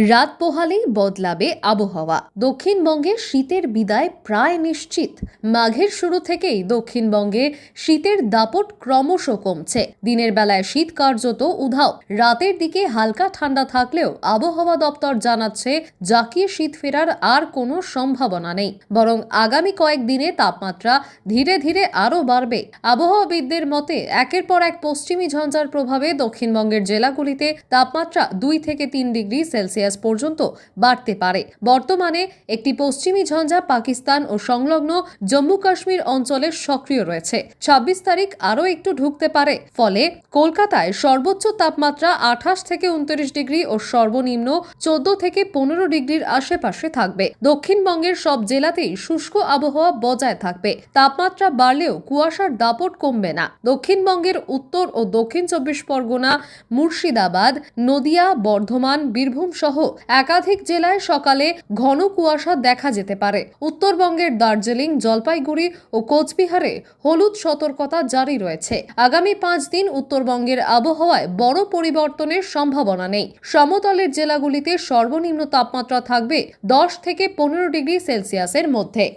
রাত পোহালেই বদলাবে আবহাওয়া। দক্ষিণবঙ্গে শীতের বিদায় প্রায় নিশ্চিত। মাঘের শুরু থেকেই দক্ষিণবঙ্গে শীতের দাপট ক্রমশ কমছে। দিনের বেলায় শীত কার্যত উধাও। রাতের দিকে হালকা ঠান্ডা থাকলেও আবহাওয়া দপ্তর জানাচ্ছে জাঁকিয়ে শীত ফেরার আর কোনো সম্ভাবনা নেই, বরং আগামী কয়েকদিনে তাপমাত্রা ধীরে ধীরে আরও বাড়বে। আবহাওয়াবিদদের মতে একের পর এক পশ্চিমী ঝঞ্ঝার প্রভাবে দক্ষিণবঙ্গের জেলাগুলিতে তাপমাত্রা 2 থেকে 3 ডিগ্রি সেলসিয়াস পর্যন্ত বাড়তে পারে। বর্তমানে একটি পশ্চিমী ঝঞ্ঝা পাকিস্তান ও সংলগ্ন জম্মু কাশ্মীর অঞ্চলে সক্রিয় রয়েছে। 26 তারিখ আরও একটু ঢুকতে পারে। ফলে কলকাতায় সর্বোচ্চ তাপমাত্রা 28 থেকে 29 ডিগ্রি ও সর্বনিম্ন 14 থেকে 15 ডিগ্রির আশেপাশে থাকবে। দক্ষিণবঙ্গের সব জেলাতেই শুষ্ক আবহাওয়া বজায় থাকবে। তাপমাত্রা বাড়লেও কুয়াশার দাপট কমবে না। দক্ষিণবঙ্গের উত্তর ও দক্ষিণ 24 পরগনা, মুর্শিদাবাদ, নদিয়া, বর্ধমান, বীরভূম সহ একাধিক জেলায় সকালে ঘন কুয়াশা দেখা যেতে পারে। উত্তরবঙ্গের দার্জিলিং, জলপাইগুড়ি ও কোচবিহারে হলুদ সতর্কতা জারি রয়েছে। আগামী 5 দিন উত্তরবঙ্গের আবহাওয়ায় বড় পরিবর্তনের সম্ভাবনা নেই। সমতলের জেলাগুলিতে সর্বনিম্ন তাপমাত্রা থাকবে 10 থেকে 15 ডিগ্রি সেলসিয়াসের মধ্যে।